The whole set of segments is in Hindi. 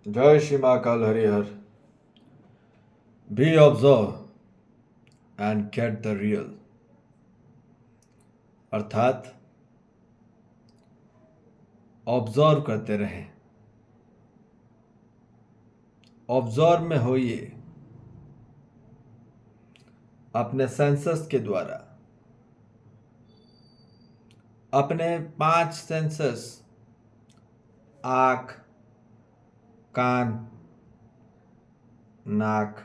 जय Shri Mahakal Harihar. B observe and get the real. अर्थात ऑब्जर्व करते रहें, ऑब्जर्व में होइए अपने सेंसस के द्वारा. अपने 5 सेंसस आँख, कान, नाक,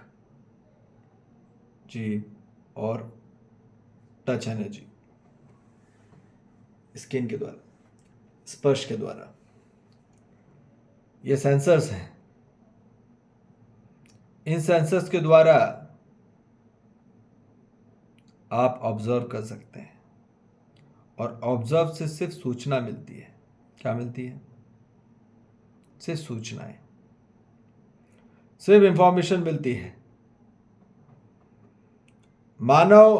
जीभ और टच एनर्जी, स्किन के द्वारा, स्पर्श के द्वारा, ये सेंसर्स हैं. इन सेंसर्स के द्वारा आप ऑब्जर्व कर सकते हैं और ऑब्जर्व से सिर्फ सूचना मिलती है. क्या मिलती है? सिर्फ सूचनाएं, सिर्फ इंफॉर्मेशन मिलती है. मानव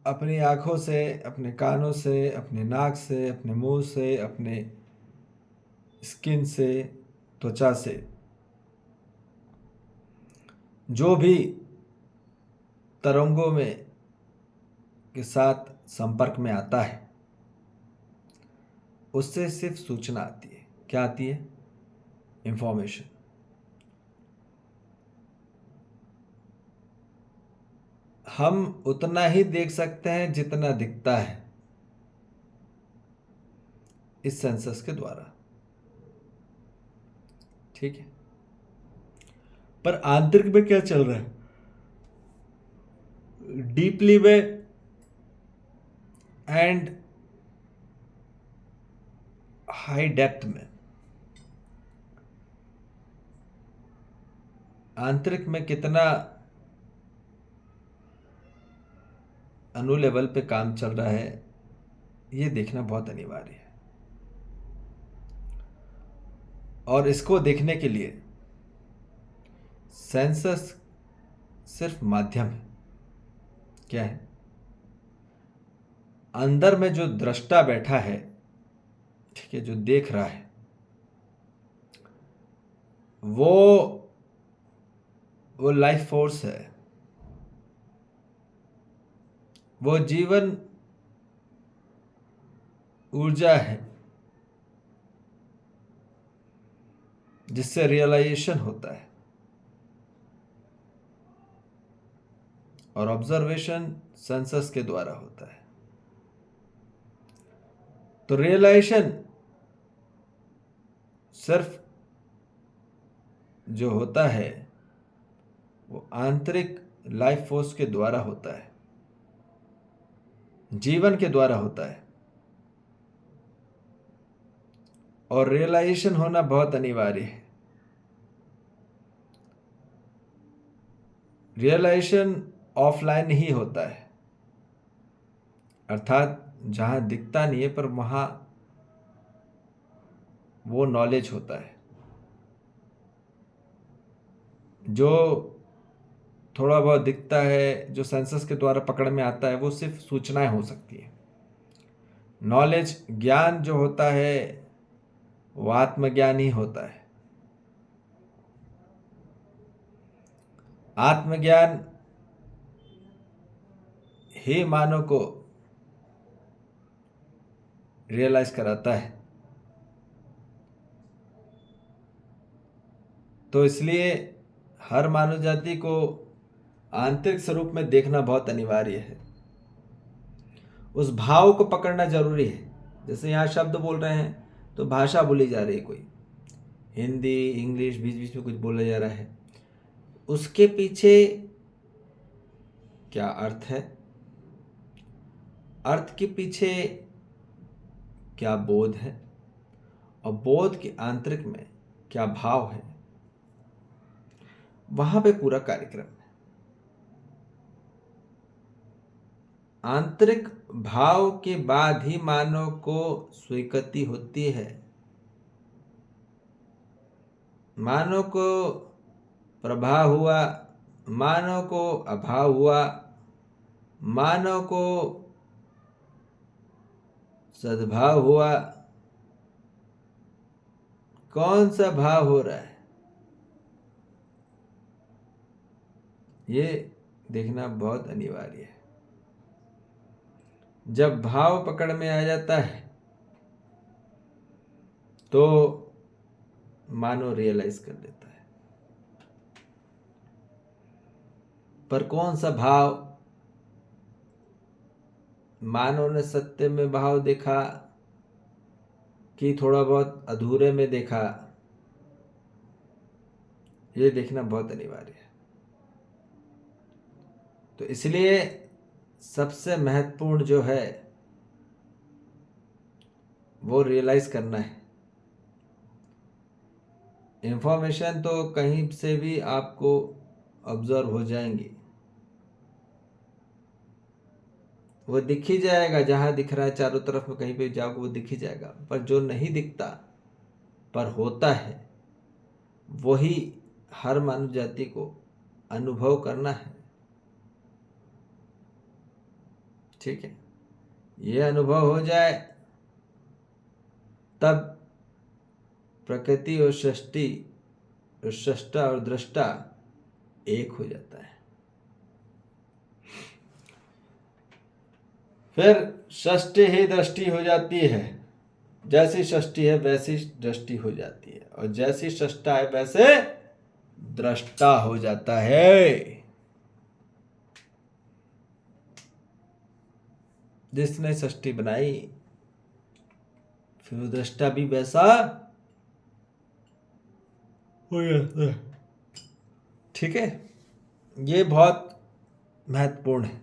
अपनी आंखों से, अपने कानों से, अपने नाक से, अपने मुंह से, अपने स्किन से, त्वचा से जो भी तरंगों में के साथ संपर्क में आता है, उससे सिर्फ सूचना आती है. क्या आती है? इंफॉर्मेशन. हम उतना ही देख सकते हैं जितना दिखता है इस सेंसस के द्वारा. ठीक है, पर आंतरिक में क्या चल रहा है, डीपली में एंड हाई डेप्थ में, आंतरिक में कितना अणु लेवल पे काम चल रहा है, ये देखना बहुत अनिवार्य है. और इसको देखने के लिए सेंसस सिर्फ माध्यम है. क्या है? अंदर में जो दृष्टा बैठा है, ठीक है, जो देख रहा है, वो लाइफ फोर्स है, वो जीवन ऊर्जा है, जिससे रियलाइजेशन होता है. और ऑब्जर्वेशन सेंसस के द्वारा होता है. तो रियलाइजेशन सिर्फ जो होता है वो आंतरिक लाइफ फोर्स के द्वारा होता है, जीवन के द्वारा होता है. और रियलाइजेशन होना बहुत अनिवार्य है. रियलाइजेशन ऑफलाइन ही होता है, अर्थात जहां दिखता नहीं है पर वहां वो नॉलेज होता है. जो थोड़ा बहुत दिखता है, जो सेंसस के द्वारा पकड़ में आता है, वो सिर्फ सूचनाएं हो सकती है. नॉलेज, ज्ञान जो होता है वो आत्मज्ञान ही होता है. आत्मज्ञान ही मानव को रियलाइज कराता है. तो इसलिए हर मानव जाति को आंतरिक स्वरूप में देखना बहुत अनिवार्य है. उस भाव को पकड़ना जरूरी है. जैसे यहाँ शब्द बोल रहे हैं तो भाषा बोली जा रही है, कोई हिंदी, इंग्लिश, बीच बीच में कुछ बोला जा रहा है, उसके पीछे क्या अर्थ है, अर्थ के पीछे क्या बोध है, और बोध के आंतरिक में क्या भाव है, वहां पे पूरा कार्यक्रम है. आंतरिक भाव के बाद ही मानव को स्वीकृति होती है. मानव को प्रभाव हुआ, मानव को अभाव हुआ, मानव को सद्भाव हुआ, कौन सा भाव हो रहा है, ये देखना बहुत अनिवार्य है। जब भाव पकड़ में आ जाता है तो मानो रियलाइज कर लेता है। पर कौन सा भाव, मानव ने सत्य में भाव देखा कि थोड़ा बहुत अधूरे में देखा, ये देखना बहुत अनिवार्य है। तो इसलिए सबसे महत्वपूर्ण जो है वो रियलाइज करना है। इंफॉर्मेशन तो कहीं से भी आपको ऑब्जर्व हो जाएंगी, वो दिख ही जाएगा। जहां दिख रहा है चारों तरफ में कहीं पे जाओगे वो दिख ही जाएगा। पर जो नहीं दिखता पर होता है, वही हर मानव जाति को अनुभव करना है। ठीक है, ये अनुभव हो जाए तब प्रकृति और सृष्टि, सृष्टा और दृष्टा एक हो जाता है। फिर सृष्टि ही दृष्टि हो जाती है। जैसी सृष्टि है वैसी दृष्टि हो जाती है, और जैसी सृष्टा है वैसे दृष्टा हो जाता है। जिसने सृष्टि बनाई फिर वो दृष्टा भी वैसा हो जाता है। ठीक है, ये बहुत महत्वपूर्ण है।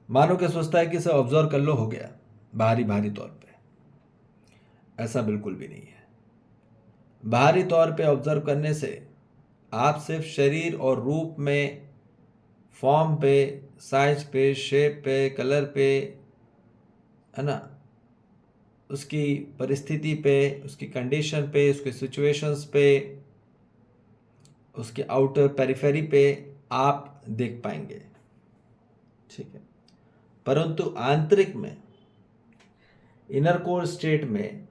मानो के सोचता है कि इसे ऑब्जर्व कर लो, हो गया बाहरी तौर पे। ऐसा बिल्कुल भी नहीं है। बाहरी तौर पे ऑब्जर्व करने से आप सिर्फ शरीर और रूप में, फॉर्म पे, साइज पे, शेप पे, कलर पे, है ना, उसकी परिस्थिति पे, उसकी कंडीशन पे, उसके सिचुएशंस पे, उसके आउटर पेरिफेरी पे आप देख पाएंगे। ठीक है, परंतु आंतरिक में, इनर कोर स्टेट में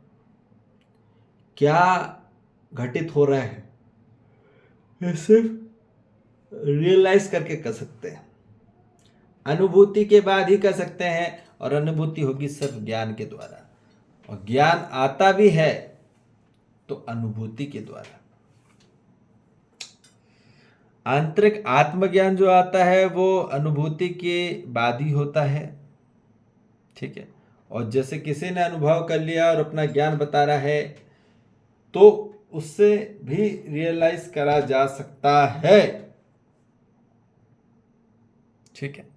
क्या घटित हो रहा है, ये सिर्फ रियलाइज करके कर सकते हैं। अनुभूति के बाद ही कर सकते हैं, और अनुभूति होगी सिर्फ ज्ञान के द्वारा। और ज्ञान आता भी है तो अनुभूति के द्वारा। आंतरिक आत्मज्ञान जो आता है वो अनुभूति के बाद ही होता है। ठीक है, और जैसे किसी ने अनुभव कर लिया और अपना ज्ञान बता रहा है तो उससे भी रियलाइज करा जा सकता है। ठीक है,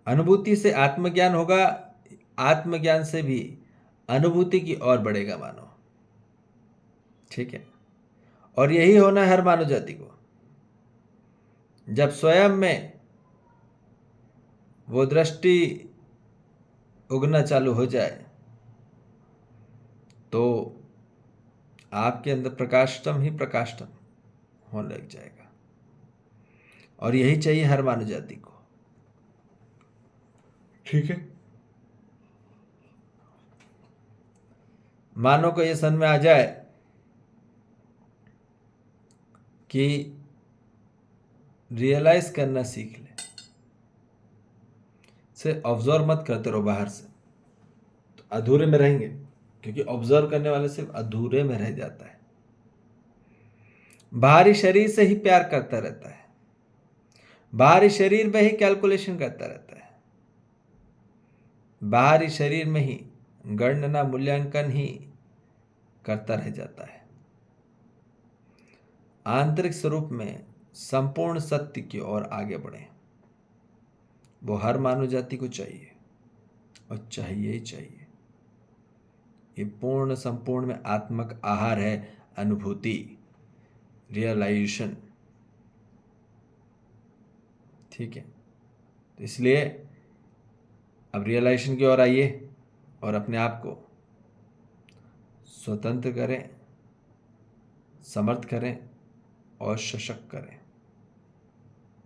अनुभूति से आत्मज्ञान होगा, आत्मज्ञान से भी अनुभूति की ओर बढ़ेगा मानव। ठीक है, और यही होना है हर मानव जाति को। जब स्वयं में वो दृष्टि उगना चालू हो जाए तो आपके अंदर प्रकाशतम ही प्रकाशतम होने लग जाएगा। और यही चाहिए हर मानव जाति को। ठीक है, मानव को यह समझ में आ जाए कि रियलाइज करना सीख ले, से ऑब्जर्व मत करते रहो बाहर से, तो अधूरे में रहेंगे। क्योंकि ऑब्जर्व करने वाले सिर्फ अधूरे में रह जाता है, बाहरी शरीर से ही प्यार करता रहता है, बाहरी शरीर में ही कैलकुलेशन करता रहता है, बाहरी शरीर में ही गणना मूल्यांकन ही करता रह जाता है। आंतरिक स्वरूप में संपूर्ण सत्य की ओर आगे बढ़े, वो हर मानव जाति को चाहिए, और चाहिए ही चाहिए। ये पूर्ण संपूर्ण में आत्मक आहार है, अनुभूति, रियलाइजेशन। ठीक है, तो इसलिए अब रियलाइजेशन की ओर आइए और अपने आप को स्वतंत्र करें, समर्थ करें और सशक्त करें।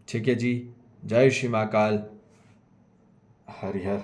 ठीक है जी, जय श्री महाकाल, हरिहर।